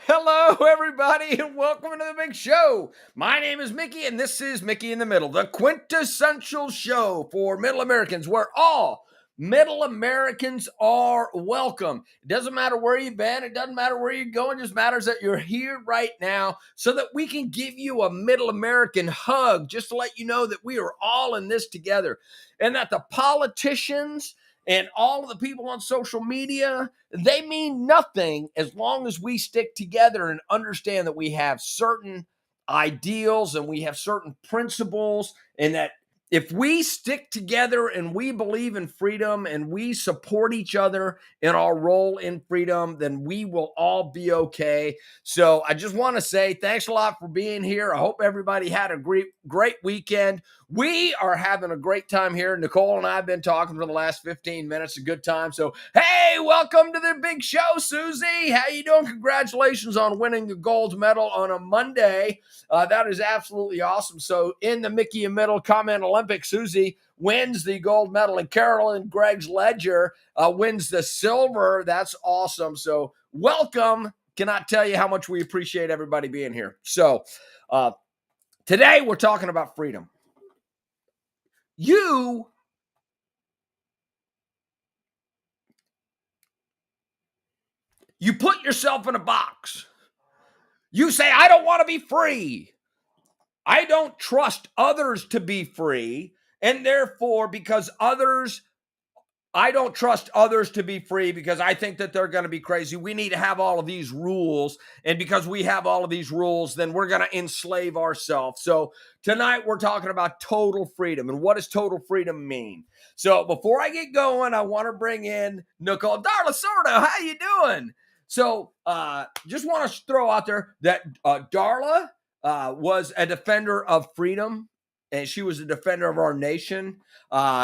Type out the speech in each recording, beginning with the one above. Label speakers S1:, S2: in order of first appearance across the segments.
S1: Hello, everybody, and welcome to the big show. My name is Mickey, and this is Mickey in the Middle, the quintessential show for Middle Americans, where all Middle Americans are welcome. It doesn't matter where you've been, it doesn't matter where you're going, it just matters that you're here right now so that we can give you a Middle American hug, just to let you know that we are all in this together, and that the politicians and all of the people on social media, they mean nothing as long as we stick together and understand that we have certain ideals and we have certain principles, and that if we stick together and we believe in freedom and we support each other in our role in freedom, then we will all be okay. So I just want to say thanks a lot for being here. I hope everybody had a great weekend. We are having a great time here. Nicole and I have been talking for the last 15 minutes, a good time. So, hey, welcome to the big show, Susie. How you doing? Congratulations on winning the gold medal on a Monday. That is absolutely awesome. So, in the Mickey and Middle Comment Olympics, Susie wins the gold medal, and Carolyn Gregg's Ledger wins the silver. That's awesome. So, welcome. Cannot tell you how much we appreciate everybody being here. So, today we're talking about freedom. You put yourself in a box. You say, I don't want to be free. I don't trust others to be free. And therefore, I don't trust others to be free because I think that they're going to be crazy. We need to have all of these rules. And because we have all of these rules, then we're going to enslave ourselves. So tonight we're talking about total freedom. And what does total freedom mean? So before I get going, I want to bring in Nicole. Darla Sordo, how you doing? So just want to throw out there that Darla was a defender of freedom, and she was a defender of our nation.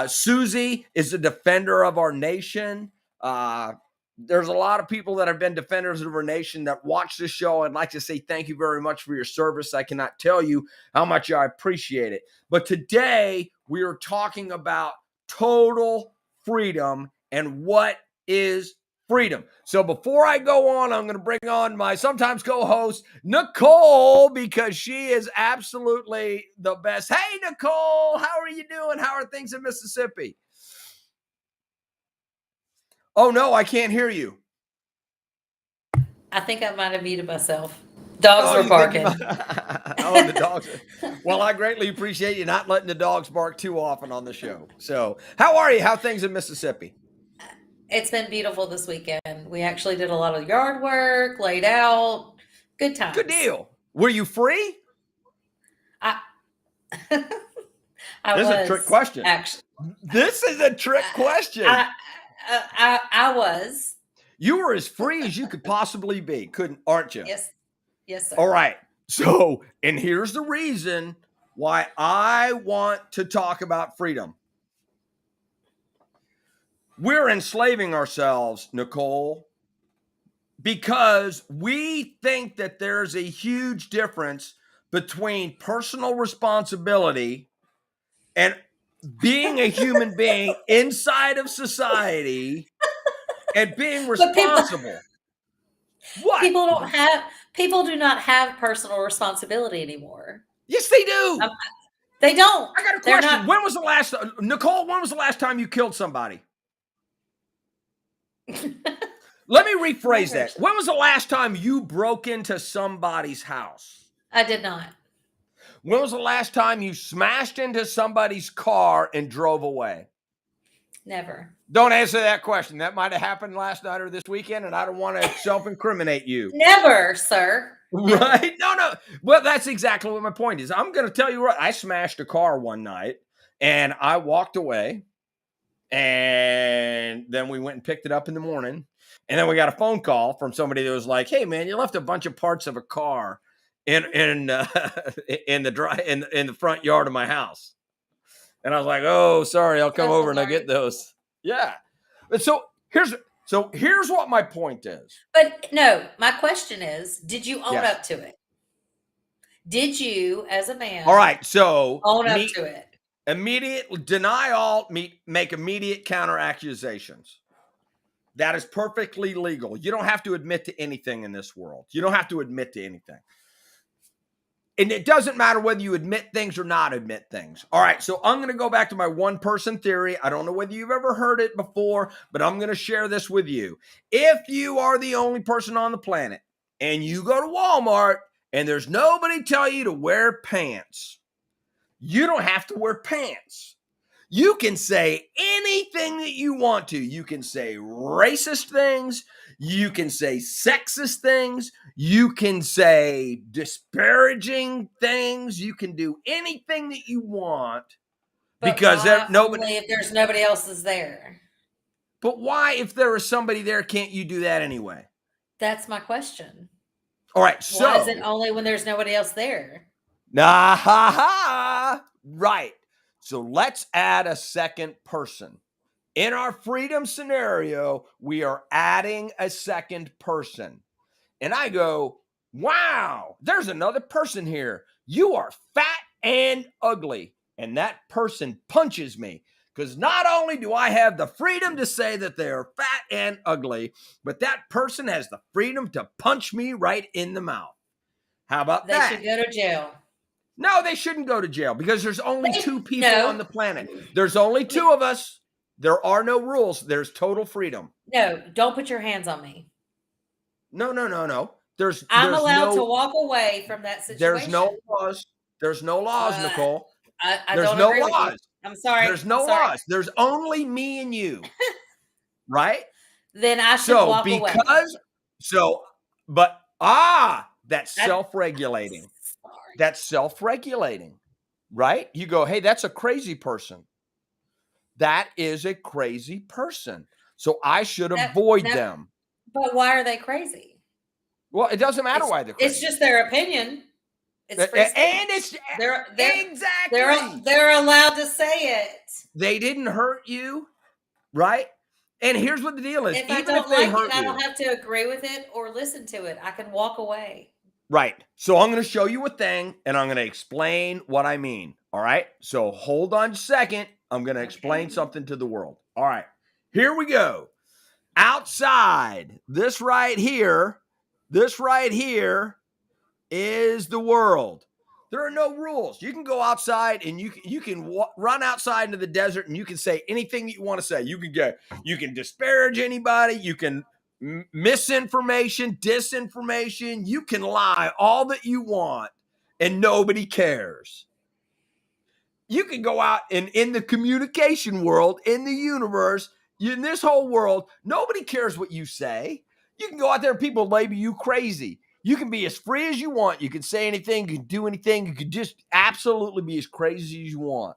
S1: Susie is a defender of our nation. There's a lot of people that have been defenders of our nation that watch this show. I'd like to say thank you very much for your service. I cannot tell you how much I appreciate it. But today we are talking about total freedom and what is freedom. So before I go on, I'm going to bring on my sometimes co-host, Nicole, because she is absolutely the best. Hey, Nicole, how are you doing? How are things in Mississippi? Oh, no, I can't hear you.
S2: I think I might have muted myself. Dogs were barking.
S1: Oh, the dogs. Well, I greatly appreciate you not letting the dogs bark too often on the show. So how are you? How are things in Mississippi?
S2: It's been beautiful this weekend. We actually did a lot of yard work, laid out. Good times.
S1: Good deal. Were you free?
S2: I
S1: This is a trick question.
S2: Actually,
S1: this is a trick question.
S2: I was.
S1: You were as free as you could possibly be, aren't you?
S2: Yes, sir.
S1: All right. So, and here's the reason why I want to talk about freedom. We're enslaving ourselves, Nicole, because we think that there's a huge difference between personal responsibility and being a human being inside of society and being responsible. What?
S2: People do not have personal responsibility anymore.
S1: Yes, they do.
S2: They don't.
S1: I got a question. When was the last, Nicole, when was the last time you killed somebody? Let me rephrase that. When was the last time you broke into somebody's house?
S2: I did not.
S1: When was the last time you smashed into somebody's car and drove away?
S2: Never.
S1: Don't answer that question. That might have happened last night or this weekend, and I don't want to self-incriminate you.
S2: Never, sir.
S1: Right? No. Well, that's exactly what my point is. I'm going to tell you what. I smashed a car one night, and I walked away, and then we went and picked it up in the morning, and then we got a phone call from somebody that was like, "Hey, man, you left a bunch of parts of a car in the front yard of my house." And I was like, "Oh, sorry, I'll come over and I'll get those." Yeah. But so here's what my point is.
S2: But no, my question is, did you own up to it? Did you, as a man,
S1: all right, so
S2: own up to it?
S1: Immediate deny all, make immediate counter accusations. That is perfectly legal. You don't have to admit to anything in this world. You don't have to admit to anything. And it doesn't matter whether you admit things or not admit things. All right, so I'm going to go back to my one person theory. I don't know whether you've ever heard it before, but I'm going to share this with you. If you are the only person on the planet and you go to Walmart and there's nobody tell you to wear pants, you don't have to wear pants. You can say anything that you want to. You can say racist things. You can say sexist things. You can say disparaging things. You can do anything that you want because nobody.
S2: Only if there's nobody else is there.
S1: But why, if there is somebody there, can't you do that anyway?
S2: That's my question.
S1: All right. So
S2: why is it only when there's nobody else there?
S1: Nah, ha, ha. Right. So let's add a second person. In our freedom scenario, we are adding a second person. And I go, wow, there's another person here. You are fat and ugly. And that person punches me. Because not only do I have the freedom to say that they are fat and ugly, but that person has the freedom to punch me right in the mouth. How about that?
S2: They should go to jail.
S1: No, they shouldn't go to jail because there's only two people on the planet. There's only two of us. There are no rules. There's total freedom.
S2: No, don't put your hands on me.
S1: No.
S2: I'm allowed to walk away from that situation.
S1: There's no laws. There's no laws, Nicole.
S2: There's no laws. I'm sorry.
S1: There's no laws. There's only me and you. Right?
S2: Then I should walk away.
S1: That's self-regulating. That's self-regulating, right? You go, hey, that's a crazy person. That is a crazy person. So I should avoid them.
S2: But why are they crazy?
S1: Well, it doesn't matter why they're crazy.
S2: It's just their opinion. It's free speech.
S1: And it's exactly.
S2: They're allowed to say it.
S1: They didn't hurt you, right? And here's what the deal is.
S2: If I don't like it, I don't have to agree with it or listen to it. I can walk away.
S1: Right. So I'm going to show you a thing, and I'm going to explain what I mean. All right. So hold on a second. I'm going to explain something to the world. All right. Here we go. Outside, this right here is the world. There are no rules. You can go outside and you can run outside into the desert and you can say anything that you want to say. You can disparage anybody. You can misinformation, disinformation. You can lie all that you want and nobody cares. You can go out and in the communication world, in the universe, in this whole world, nobody cares what you say. You can go out there and people label you crazy. You can be as free as you want. You can say anything. You can do anything. You can just absolutely be as crazy as you want.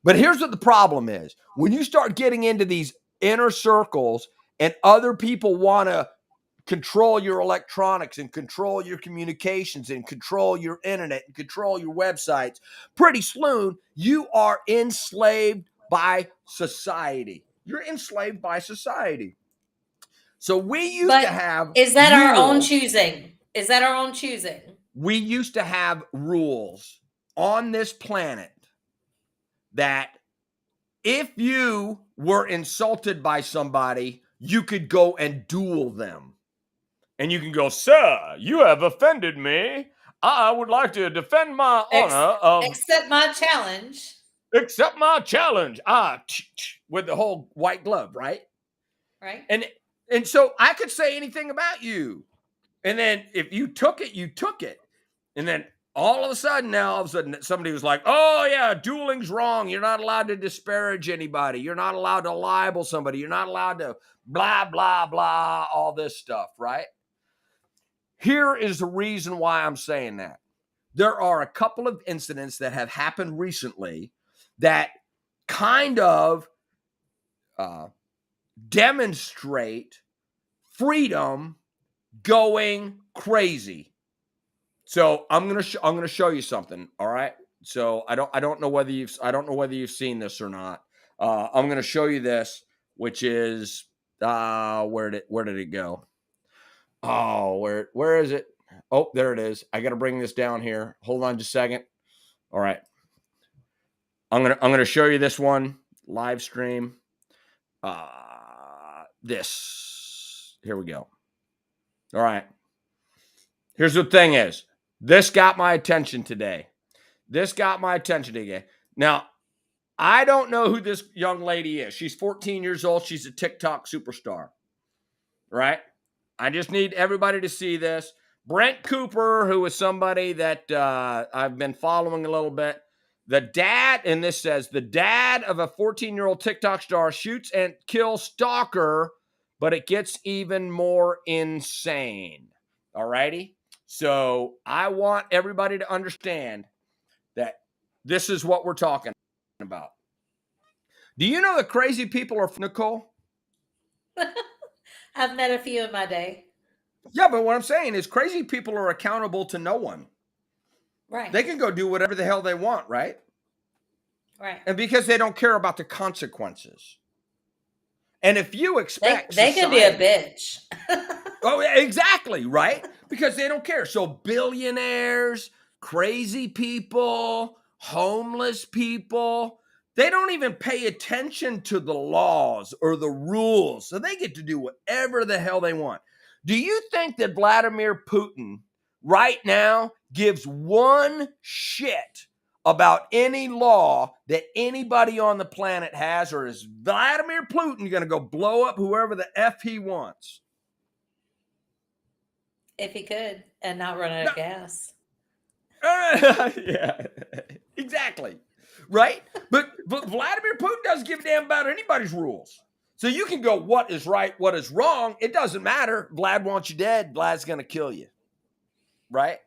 S1: But here's what the problem is. When you start getting into these inner circles and other people want to control your electronics and control your communications and control your internet and control your websites, pretty soon you are enslaved by society. You're enslaved by society. So we used to have
S2: Is that rules. Our own choosing? Is that our own choosing?
S1: We used to have rules on this planet that if you were insulted by somebody, you could go and duel them. And you can go, sir, you have offended me. I would like to defend my honor.
S2: Accept my challenge.
S1: Accept my challenge. With the whole white glove, right?
S2: Right.
S1: And so I could say anything about you. And then if you took it, you took it. And then all of a sudden, somebody was like, oh, yeah, dueling's wrong. You're not allowed to disparage anybody. You're not allowed to libel somebody. You're not allowed to blah, blah, blah, all this stuff, right? Here is the reason why I'm saying that. There are a couple of incidents that have happened recently that kind of demonstrate freedom going crazy. So I'm gonna show you something. All right. So I don't know whether you've seen this or not. I'm gonna show you this, which is where did it go? Oh, where is it? Oh, there it is. I gotta bring this down here. Hold on just a second. All right. I'm gonna show you this one live stream. this. Here we go. All right. Here's the thing is, this got my attention today. Now, I don't know who this young lady is. She's 14 years old. She's a TikTok superstar, right? I just need everybody to see this. Brent Cooper, who is somebody that I've been following a little bit. The dad, and this says, the dad of a 14-year-old TikTok star shoots and kills stalker, but it gets even more insane. All righty? So I want everybody to understand that this is what we're talking about. Do you know that crazy people are, Nicole?
S2: I've met a few in my day.
S1: Yeah, but what I'm saying is crazy people are accountable to no one.
S2: Right.
S1: They can go do whatever the hell they want, right?
S2: Right.
S1: And because they don't care about the consequences. And if you expect
S2: they can be a bitch.
S1: Oh, exactly, right? Because they don't care. So billionaires, crazy people, homeless people, they don't even pay attention to the laws or the rules. So they get to do whatever the hell they want. Do you think that Vladimir Putin right now gives one shit about any law that anybody on the planet has, or is Vladimir Putin going to go blow up whoever the F he wants?
S2: If he could, and not run out of gas.
S1: Yeah, exactly. Right? But Vladimir Putin doesn't give a damn about anybody's rules. So you can go, what is right, what is wrong? It doesn't matter. Vlad wants you dead. Vlad's going to kill you. Right?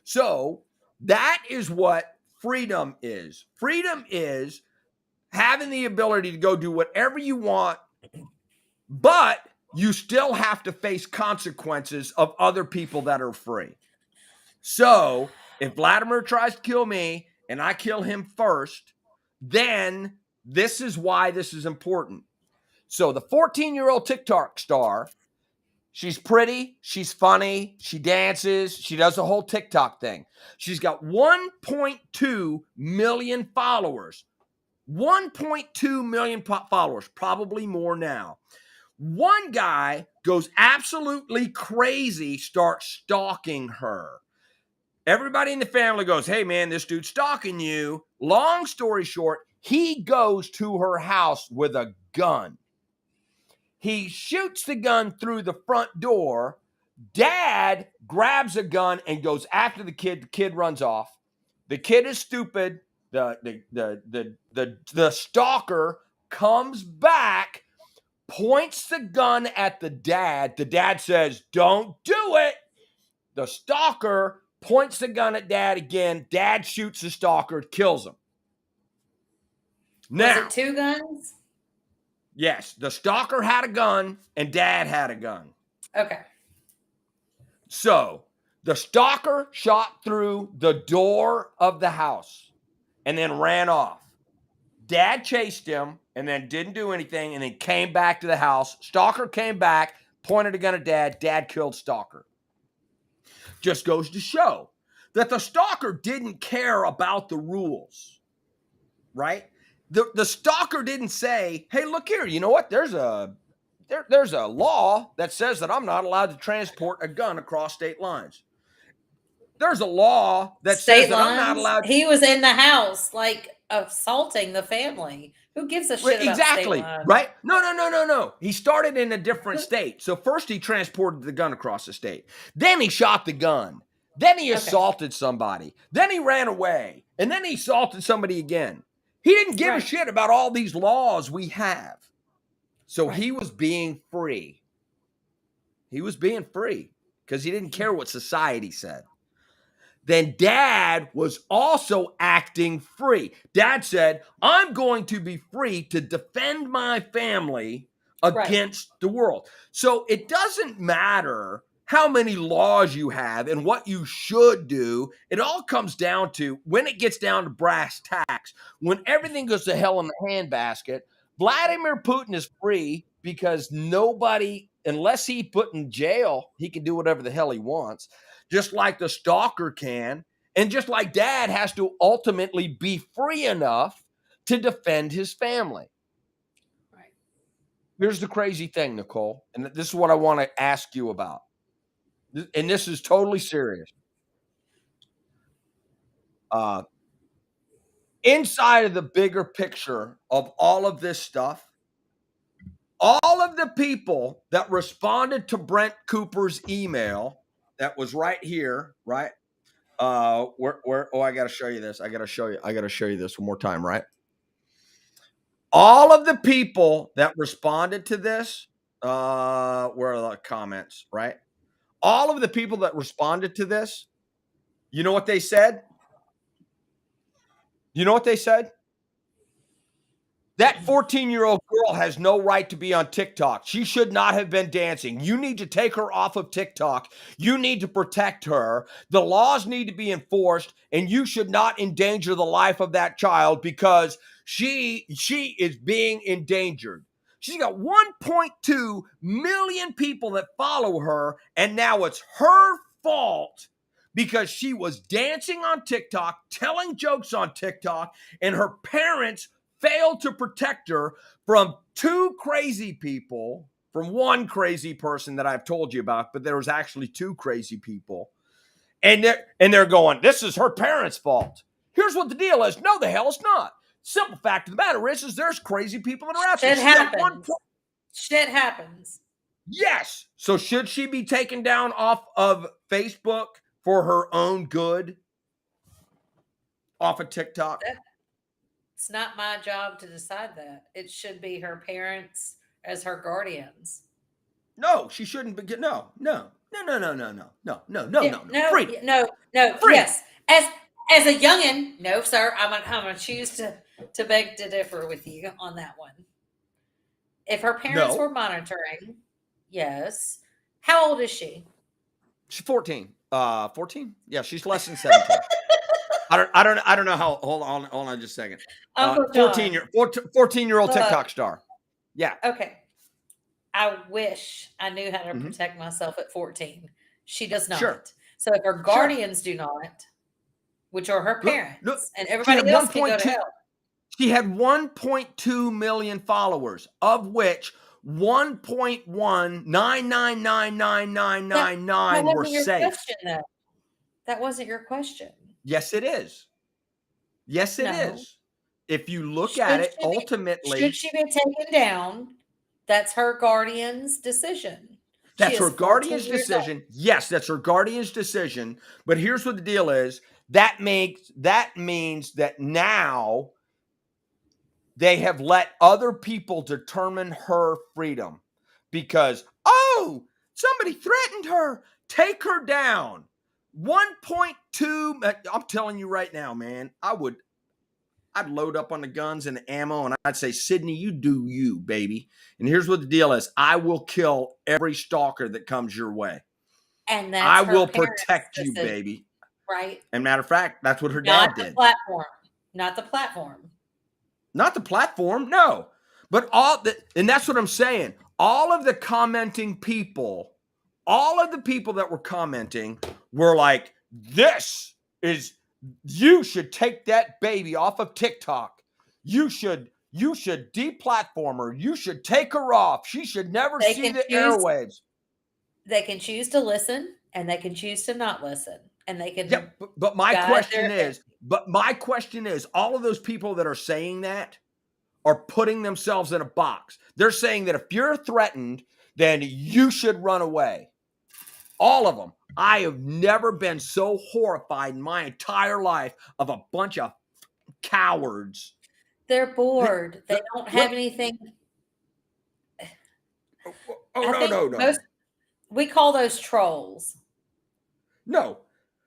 S1: So that is what freedom is. Freedom is having the ability to go do whatever you want, but you still have to face consequences of other people that are free. So if Vladimir tries to kill me and I kill him first, then this is why this is important. So the 14-year-old TikTok star, she's pretty, she's funny, she dances, she does the whole TikTok thing. She's got 1.2 million followers. 1.2 million followers, probably more now. One guy goes absolutely crazy, starts stalking her. Everybody in the family goes, hey, man, this dude's stalking you. Long story short, he goes to her house with a gun. He shoots the gun through the front door. Dad grabs a gun and goes after the kid. The kid runs off. The kid is stupid. The stalker comes back, points the gun at the dad. The dad says, don't do it. The stalker points the gun at dad again. Dad shoots the stalker, kills him.
S2: Now, was it two guns?
S1: Yes, the stalker had a gun and dad had a gun.
S2: Okay.
S1: So the stalker shot through the door of the house and then ran off. Dad chased him and then didn't do anything and then came back to the house. Stalker came back, pointed a gun at dad. Dad killed stalker. Just goes to show that the stalker didn't care about the rules, right? The stalker didn't say, hey, look here, you know what? There's a law that says that I'm not allowed to transport a gun across state lines. There's a law that says that I'm not allowed.
S2: He was in the house, like, assaulting the family. Who gives a shit about
S1: exactly,
S2: state lines?
S1: Right? No. He started in a different state. So first he transported the gun across the state. Then he shot the gun. Then he assaulted somebody. Then he ran away. And then he assaulted somebody again. He didn't give a shit about all these laws we have. So he was being free. He was being free because he didn't care what society said. Then dad was also acting free. Dad said, I'm going to be free to defend my family against the world. So it doesn't matter how many laws you have and what you should do. It all comes down to when it gets down to brass tacks, when everything goes to hell in the handbasket, Vladimir Putin is free because nobody, unless he put in jail, he can do whatever the hell he wants, just like the stalker can. And just like dad has to ultimately be free enough to defend his family.
S2: Right.
S1: Here's the crazy thing, Nicole, and this is what I want to ask you about. And this is totally serious. Inside of the bigger picture of all of this stuff, all of the people that responded to Brent Cooper's email that was right here, right? Where oh, I gotta show you this. I gotta show you this one more time, right? All of the people that responded to this, where are the comments, right? All of the people that responded to this, you know what they said? You know what they said? That 14-year-old girl has no right to be on TikTok. She should not have been dancing. You need to take her off of TikTok. You need to protect her. The laws need to be enforced, and you should not endanger the life of that child because she is being endangered. She's got 1.2 million people that follow her, and now it's her fault because she was dancing on TikTok, telling jokes on TikTok, and her parents failed to protect her from two crazy people, from one crazy person that I've told you about, but there was actually two crazy people. And they're going, this is her parents' fault. Here's what the deal is. No, the hell it's not. Simple fact of the matter is there's crazy people that are out there.
S2: Shit happens. Shit happens.
S1: Yes. So should she be taken down off of Facebook for her own good? Off of TikTok?
S2: It's not my job to decide that. It should be her parents as her guardians.
S1: No, she shouldn't be. No. Freedom.
S2: No.
S1: Freedom.
S2: Yes, as a youngin, no, sir. I'm gonna choose to beg to differ with you on that one. If her parents were monitoring, yes. How old is she?
S1: She's 14. 14? Yeah, she's less than 17. I don't know how. Hold on just a second. 14-year-old TikTok star. Yeah.
S2: Okay. I wish I knew how to protect myself at 14. She does not.
S1: Sure.
S2: So if her guardians do not, which are her parents, and everybody else can go to hell.
S1: She had 1.2 million followers, of which 1.1999999 were safe.
S2: That wasn't your question.
S1: Yes, it is. Yes, it is. If you look at it, ultimately,
S2: should she be taken down? That's her guardian's decision.
S1: That's her guardian's decision. Yes, that's her guardian's decision. But here's what the deal is. That means that now they have let other people determine her freedom because, oh, somebody threatened her. Take her down. 1.2. I'm telling you right now, man, I'd load up on the guns and the ammo and I'd say, Sydney, you do you, baby. And here's what the deal is. I will kill every stalker that comes your way.
S2: And that's
S1: I will protect you, baby.
S2: Right.
S1: And matter of fact, that's what her dad did.
S2: Not the platform.
S1: Not the platform, no. But and that's what I'm saying. All of the commenting people, all of the people that were commenting were like, you should take that baby off of TikTok. You should deplatform her. You should take her off. She should never see the airwaves.
S2: They can choose to listen and they can choose to not listen. And they can
S1: but my question is, all of those people that are saying that are putting themselves in a box. They're saying that if you're threatened, then you should run away. All of them. I have never been so horrified in my entire life of a bunch of cowards.
S2: They're bored. They don't have anything.
S1: No.
S2: We call those trolls.
S1: No.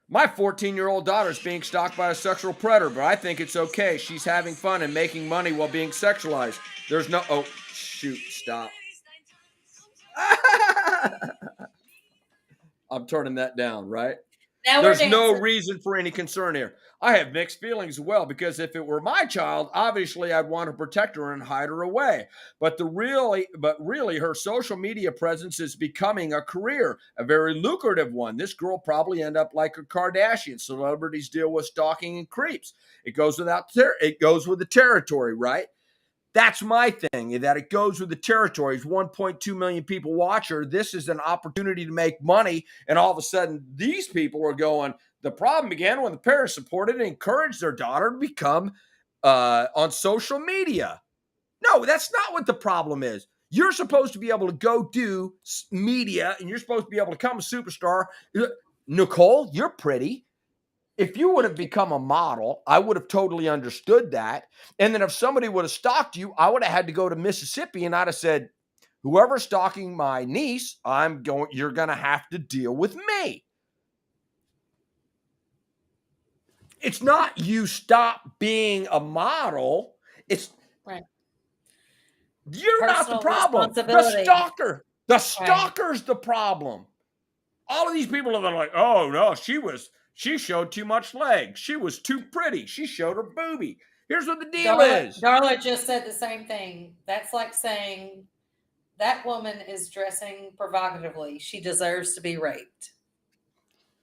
S1: My 14-year-old daughter is being stalked by a sexual predator, but I think it's okay. She's having fun and making money while being sexualized. There's no... Oh, shoot. Stop. I'm turning that down, right? There's no reason for any concern here. I have mixed feelings as well, because if it were my child, obviously I'd want to protect her and hide her away. But really, her social media presence is becoming a career, a very lucrative one. This girl probably end up like a Kardashian. Celebrities deal with stalking and creeps. It goes with the territory, right? That's my thing, that it goes with the territories. 1.2 million people watch her. This is an opportunity to make money. And all of a sudden, these people are going, the problem began when the parents supported and encouraged their daughter to become on social media. No, that's not what the problem is. You're supposed to be able to go do media, and you're supposed to be able to become a superstar. Nicole, you're pretty. If you would have become a model, I would have totally understood that. And then if somebody would have stalked you, I would have had to go to Mississippi and I'd have said, whoever's stalking my niece, you're going to have to deal with me. It's not you stop being a model. It's
S2: right.
S1: You're not the problem. The stalker's the problem. All of these people are like, oh no, she showed too much leg. She was too pretty. She showed her boobie. Here's what the deal is.
S2: Darla just said the same thing. That's like saying that woman is dressing provocatively. She deserves to be raped.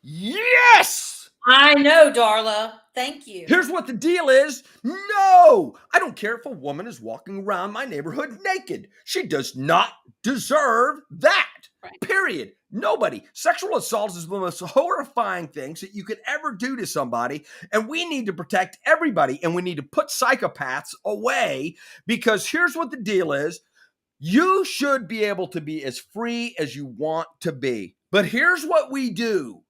S1: Yes!
S2: I know, Darla. Thank you.
S1: Here's what the deal is. No, I don't care if a woman is walking around my neighborhood naked. She does not deserve that. Right. Period. Nobody. Sexual assault is the most horrifying things that you could ever do to somebody. And we need to protect everybody. And we need to put psychopaths away, because here's what the deal is. You should be able to be as free as you want to be. But here's what we do.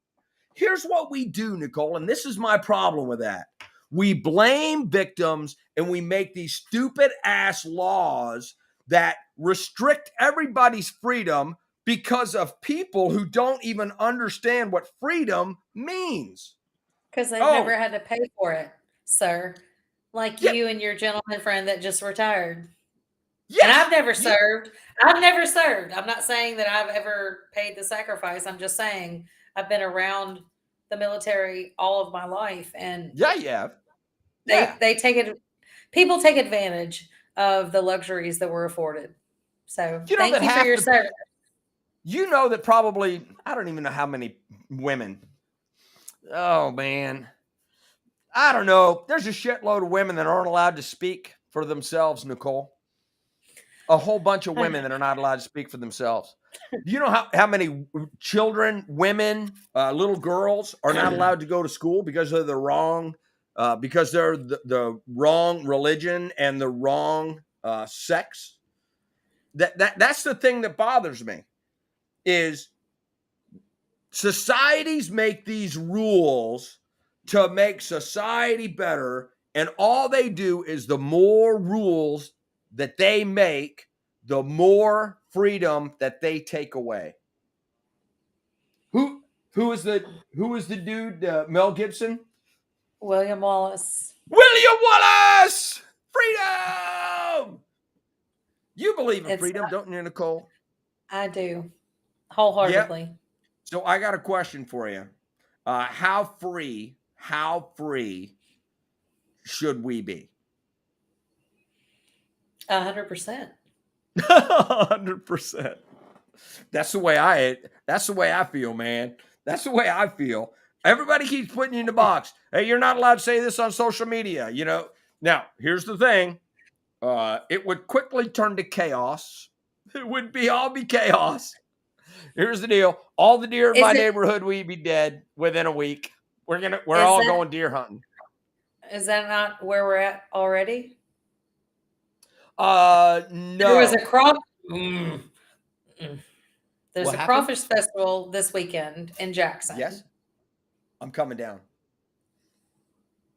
S1: Here's what we do, Nicole, and this is my problem with that. We blame victims and we make these stupid ass laws that restrict everybody's freedom because of people who don't even understand what freedom means.
S2: Because they've never had to pay for it, sir. Like you and your gentleman friend that just retired. Yes. And I've never served. I've never served. I'm not saying that I've ever paid the sacrifice. I'm just saying I've been around the military all of my life, and they take it. People take advantage of the luxuries that we're afforded. So thank you for your service.
S1: You know that probably, I don't even know how many women. Oh man, I don't know. There's a shitload of women that aren't allowed to speak for themselves, Nicole. A whole bunch of women that are not allowed to speak for themselves. Do you know how many children, women, little girls are not allowed to go to school because they're because they're the wrong religion and the wrong sex? That's the thing that bothers me, is societies make these rules to make society better, and all they do is the more rules that they make, the more freedom that they take away. Who is the dude? Mel Gibson?
S2: William Wallace.
S1: William Wallace! Freedom! You believe in freedom, don't you, Nicole?
S2: I do. Wholeheartedly. Yep.
S1: So I got a question for you. How free should we be?
S2: 100%.
S1: 100%. That's the way I feel, man. That's the way I feel. Everybody keeps putting you in the box. Hey, you're not allowed to say this on social media, you know. Now, here's the thing. It would quickly turn to chaos. It would all be chaos. Here's the deal. All the deer in my neighborhood would be dead within a week. We're all going deer hunting.
S2: Is that not where we're at already?
S1: No.
S2: There was a There's a crawfish festival this weekend in Jackson.
S1: Yes. I'm coming down.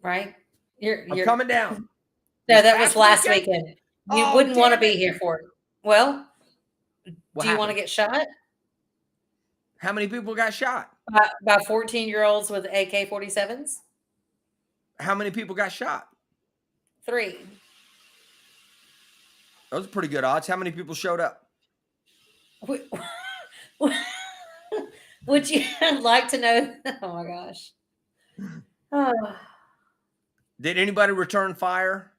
S2: Right?
S1: I'm coming down.
S2: No, that was last weekend. You wouldn't want to be here for it. Well, do you want to get shot?
S1: How many people got shot?
S2: By 14-year-olds with AK-47s.
S1: How many people got shot?
S2: 3.
S1: Those are pretty good odds. How many people showed up?
S2: Would you like to know? Oh my gosh. Oh.
S1: Did anybody return fire?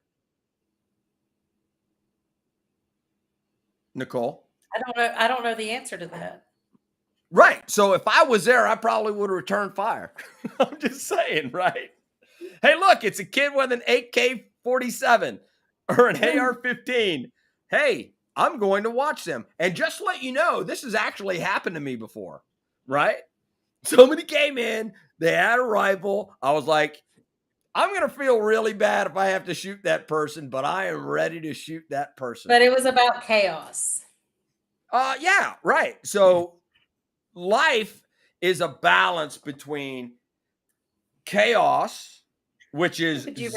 S1: Nicole?
S2: I don't know the answer to that.
S1: Right. So if I was there, I probably would have returned fire. I'm just saying, right? Hey, look, it's a kid with an AK-47. or an AR-15, hey, I'm going to watch them. And just to let you know, this has actually happened to me before, right? Somebody came in, they had a rifle. I was like, I'm going to feel really bad if I have to shoot that person, but I am ready to shoot that person.
S2: But it was about chaos.
S1: Yeah, right. So life is a balance between chaos, which is
S2: Would you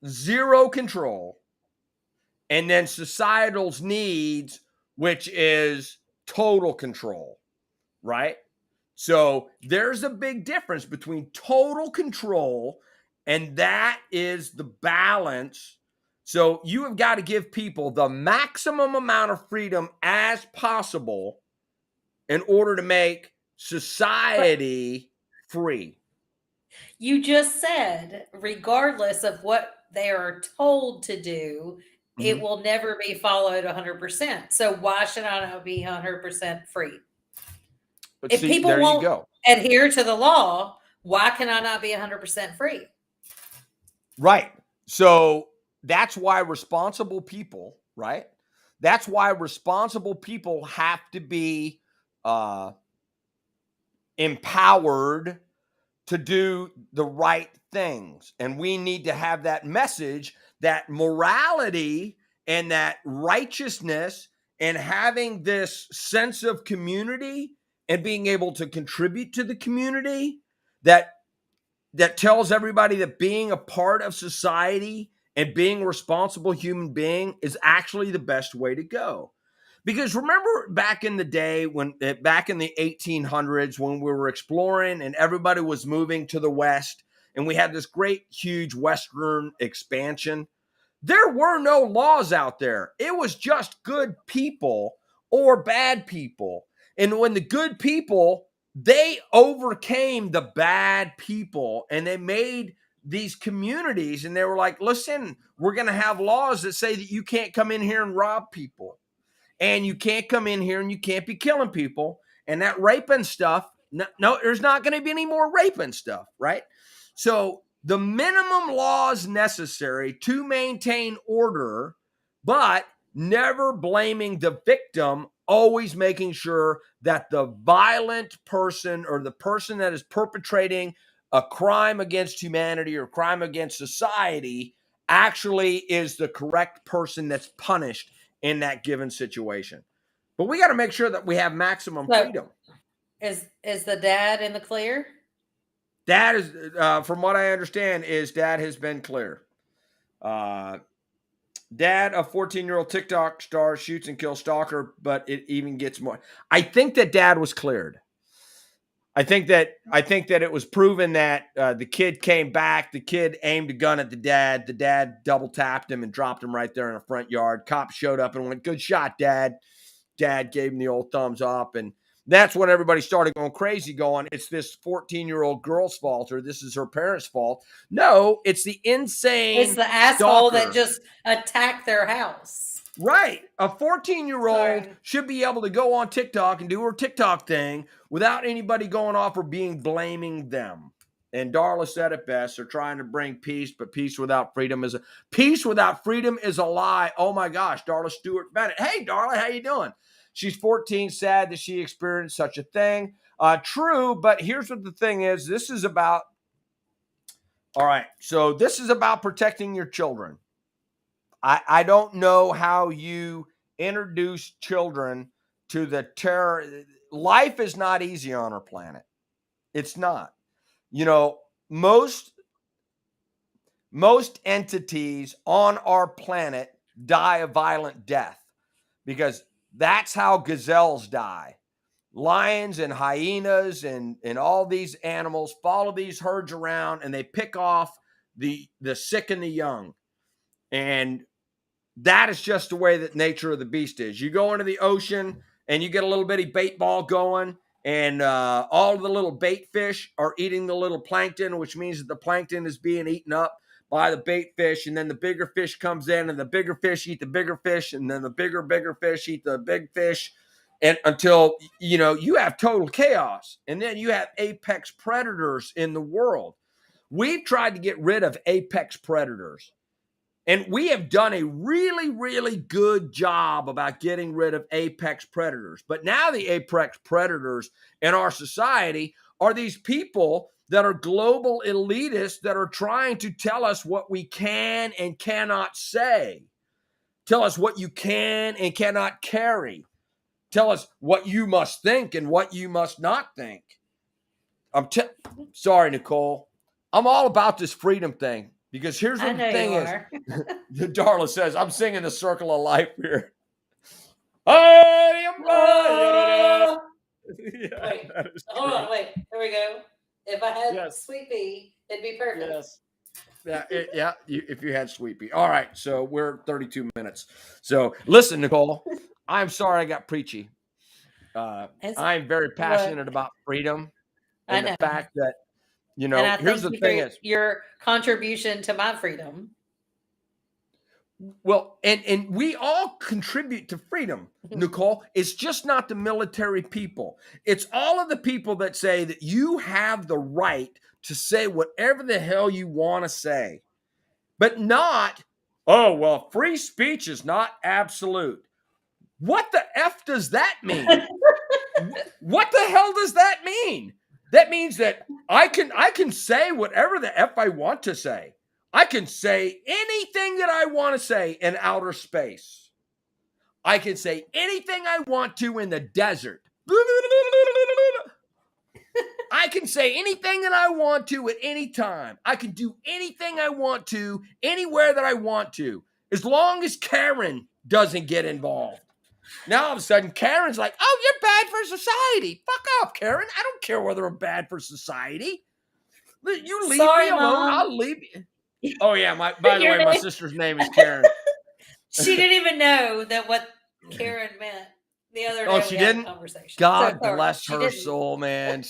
S1: zero control, and then societal's needs, which is total control, right? So there's a big difference between total control, and that is the balance. So you have got to give people the maximum amount of freedom as possible in order to make society free.
S2: You just said, regardless of what they are told to do, it
S1: Mhm.
S2: will never be followed 100%. So why should I not be 100% free?
S1: But
S2: If
S1: see,
S2: people
S1: there you
S2: won't
S1: go.
S2: adhere to the law, why can I not be 100% free?
S1: Right. So that's why responsible people, right? That's why responsible people have to be uh, empowered to do the right things. And we need to have that message that morality and that righteousness and having this sense of community and being able to contribute to the community that tells everybody that being a part of society and being a responsible human being is actually the best way to go. Because remember back in the day when back in the 1800s when we were exploring and everybody was moving to the west and we had this great huge western expansion, there were no laws out there. It was just good people or bad people. And when the good people, they overcame the bad people and they made these communities and they were like, listen, we're going to have laws that say that you can't come in here and rob people and you can't come in here and you can't be killing people and that raping stuff. No, there's not going to be any more raping stuff, right? So the minimum laws necessary to maintain order, but never blaming the victim, always making sure that the violent person or the person that is perpetrating a crime against humanity or crime against society actually is the correct person that's punished in that given situation. But we got to make sure that we have maximum
S2: So
S1: freedom.
S2: is the dad in the clear?
S1: Dad is, from what I understand, is dad has been clear. Uh, Dad, a 14-year-old TikTok star, shoots and kills stalker, but it even gets more. I think that dad was cleared. I think that it was proven that the kid came back. The kid aimed a gun at the dad. The dad double tapped him and dropped him right there in the front yard. Cops showed up and went, "Good shot, Dad." Dad gave him the old thumbs up, and that's when everybody started going crazy, going, "It's this 14-year-old girl's fault, or this is her parents' fault." No, it's the
S2: It's
S1: insane
S2: the asshole that
S1: stalker.
S2: just attacked their house.
S1: Right. A 14-year-old
S2: Sorry.
S1: should be able to go on TikTok and do her TikTok thing without anybody going off or being blaming them. And Darla said it best. They're trying to bring peace, but peace without freedom is a lie. Oh my gosh, Darla Stewart Bennett. Hey, Darla, how you doing? She's 14, sad that she experienced such a thing. True, but here's what the thing is. This is about, all right, so this is about protecting your children. I don't know how you introduce children to the terror. Life is not easy on our planet. It's not. You know, most entities on our planet die a violent death because that's how gazelles die. Lions and hyenas and all these animals follow these herds around and they pick off the sick and the young. And that is just the way that nature of the beast is. You go into the ocean and you get a little bitty bait ball going, and all of the little bait fish are eating the little plankton, which means that the plankton is being eaten up by the bait fish. And then the bigger fish comes in, and the bigger fish eat the bigger fish, and then the bigger fish eat the big fish, and until you have total chaos. And then you have apex predators in the world. We've tried to get rid of apex predators. And we have done a really, really good job about getting rid of apex predators. But now the apex predators in our society are these people that are global elitists that are trying to tell us what we can and cannot say, tell us what you can and cannot carry, tell us what you must think and what you must not think. Sorry, Nicole. I'm all about this freedom thing. Because here's what the thing is. Darla says, I'm singing the Circle of Life here.
S2: Wait, hold on, wait. There we go. If I had Sweet Pea, it'd be perfect.
S1: Yes. If you had Sweet Pea. All right, so we're 32 minutes. So listen, Nicole, I'm sorry I got preachy. I'm very passionate about freedom and the fact that, here's the thing is
S2: your contribution to my freedom.
S1: Well, and we all contribute to freedom, Nicole. It's just not the military people. It's all of the people that say that you have the right to say whatever the hell you want to say, but not, oh, well, free speech is not absolute. What the F does that mean? What the hell does that mean? That means that I can say whatever the F I want to say. I can say anything that I want to say in outer space. I can say anything I want to in the desert. I can say anything that I want to at any time. I can do anything I want to, anywhere that I want to, as long as Karen doesn't get involved. Now all of a sudden, Karen's like, oh, you're bad for society. Fuck off, Karen. I don't care whether I'm bad for society. You leave me alone.
S2: Mom.
S1: I'll leave you. Oh, yeah. By the way, my sister's name is Karen.
S2: She didn't even know that what Karen meant the other day.
S1: She didn't? Conversation. God bless her soul, man.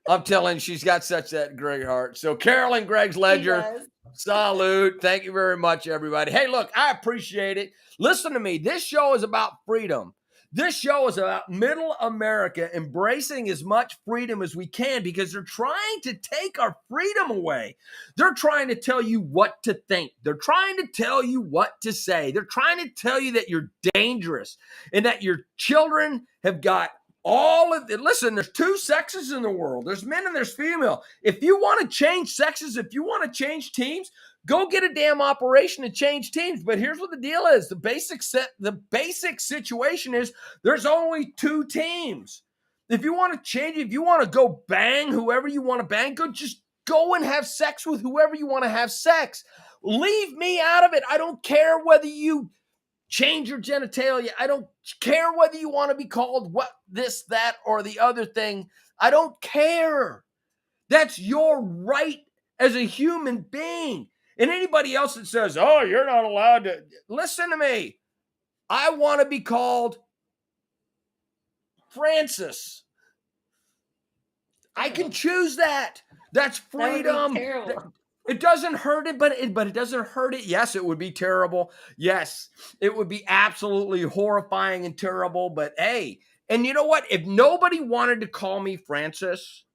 S1: I'm telling you, she's got such that great heart. So Carolyn Greg's Ledger, salute. Thank you very much, everybody. Hey, look, I appreciate it. Listen to me. This show is about freedom. This show is about middle America embracing as much freedom as we can because they're trying to take our freedom away. They're trying to tell you what to think. They're trying to tell you what to say. They're trying to tell you that you're dangerous and that your children have got all of it. Listen, there's two sexes in the world. There's men and there's female. If you want to change sexes, if you want to change teams, go get a damn operation to change teams. But here's what the deal is. The basic situation is there's only two teams. If you want to change, if you want to go bang whoever you want to bang, just go and have sex with whoever you want to have sex. Leave me out of it. I don't care whether you change your genitalia. I don't care whether you want to be called what, this, that, or the other thing. I don't care. That's your right as a human being. And anybody else that says, oh, you're not allowed to, listen to me. I want to be called Francis. I can choose that. That's freedom. It doesn't hurt it, but it doesn't hurt it. Yes, it would be terrible. Yes, it would be absolutely horrifying and terrible. But hey, and you know what? If nobody wanted to call me Francis,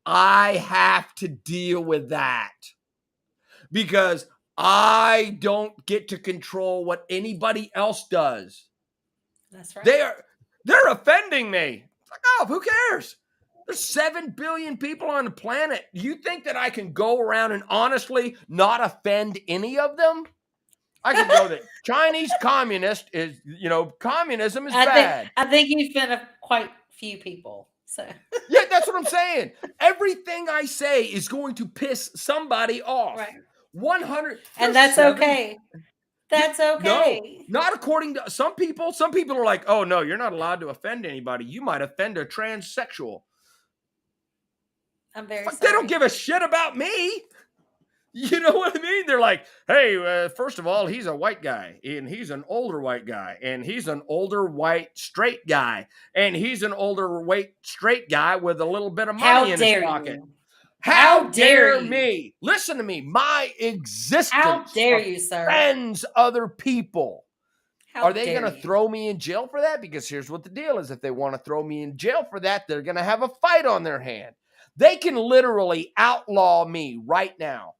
S1: I have to deal with that because I don't get to control what anybody else does.
S2: That's right.
S1: They're offending me. Fuck off. Who cares? There's 7 billion people on the planet. You think that I can go around and honestly not offend any of them? I can go that Chinese communism is bad.
S2: I think you've offended quite few people. So
S1: yeah, that's what I'm saying. Everything I say is going to piss somebody off.
S2: Right.
S1: 100.
S2: And that's okay. That's okay.
S1: No, not according to some people. Some people are like, oh, no, you're not allowed to offend anybody. You might offend a transsexual.
S2: I'm very sorry.
S1: They don't give a shit about me. You know what I mean? They're like, hey, first of all, he's a white guy, and he's an older white guy, and he's an older white straight guy, and he's an older white straight guy with a little bit of money in his pocket. How dare me? Listen to me. My existence
S2: How dare you, sir?
S1: offends other people. Are they going to throw me in jail for that? Because here's what the deal is. If they want to throw me in jail for that, they're going to have a fight on their hand. They can literally outlaw me right now.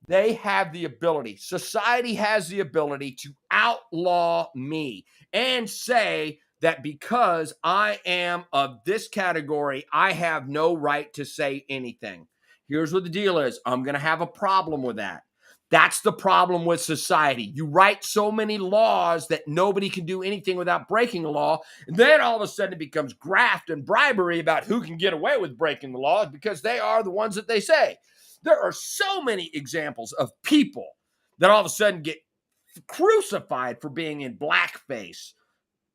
S1: they have the ability, society has the ability to outlaw me and say that because I am of this category, I have no right to say anything. Here's what the deal is. I'm going to have a problem with that. That's the problem with society. You write so many laws that nobody can do anything without breaking the law. And then all of a sudden it becomes graft and bribery about who can get away with breaking the laws because they are the ones that they say. There are so many examples of people that all of a sudden get crucified for being in blackface.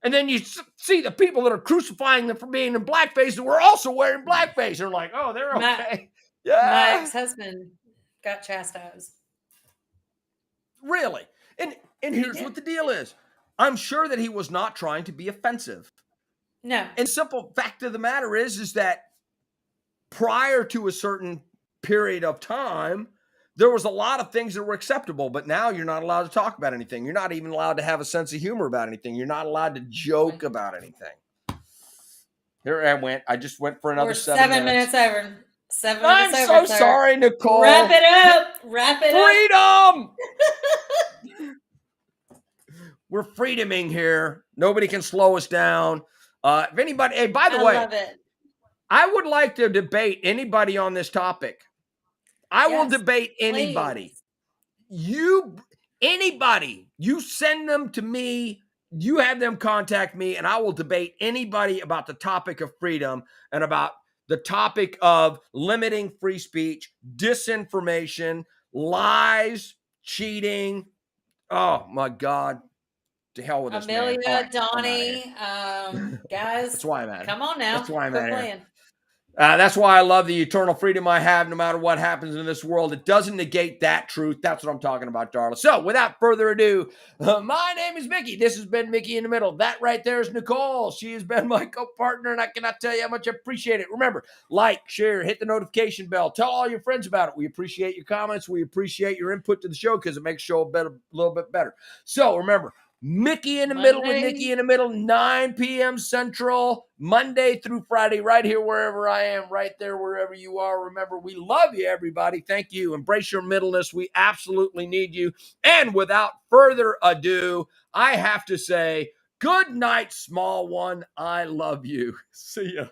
S1: And then you see the people that are crucifying them for being in blackface that were also wearing blackface. They're like, oh, they're okay.
S2: My ex-husband got chastised.
S1: Really? And here's what the deal is. I'm sure that he was not trying to be offensive.
S2: No.
S1: And simple fact of the matter is that prior to a certain period of time, there was a lot of things that were acceptable, but now you're not allowed to talk about anything. You're not even allowed to have a sense of humor about anything. You're not allowed to joke about anything. Here I went. I just went for another 7 minutes.
S2: 7 minutes over. 7
S1: I'm
S2: minutes
S1: so
S2: over, sir.
S1: sorry, Nicole.
S2: Wrap it up. Wrap it
S1: up. Freedom! We're freedoming here. Nobody can slow us down. If anybody, hey, by the way,
S2: love it.
S1: I would like to debate anybody on this topic. I will debate anybody.
S2: Please.
S1: Anybody, you send them to me, you have them contact me, and I will debate anybody about the topic of freedom and about the topic of limiting free speech, disinformation, lies, cheating. Oh my God. To hell with this,
S2: Amelia,
S1: man.
S2: Donnie, guys.
S1: That's why I'm at it.
S2: Come on now.
S1: That's why I'm at
S2: playing.
S1: That's why I love the eternal freedom I have no matter what happens in this world. It doesn't negate that truth. That's what I'm talking about, darling. So without further ado, my name is Mickey. This has been Mickey in the Middle. That right there is Nicole. She has been my co-partner, and I cannot tell you how much I appreciate it. Remember, like, share, hit the notification bell. Tell all your friends about it. We appreciate your comments. We appreciate your input to the show because it makes the show a little bit better. So remember, Mickey in the Middle with Nickey in the Middle, 9 p.m. Central, Monday through Friday, right here, wherever I am, right there, wherever you are. Remember, we love you, everybody. Thank you. Embrace your middleness. We absolutely need you. And without further ado, I have to say, good night, small one. I love you. See ya.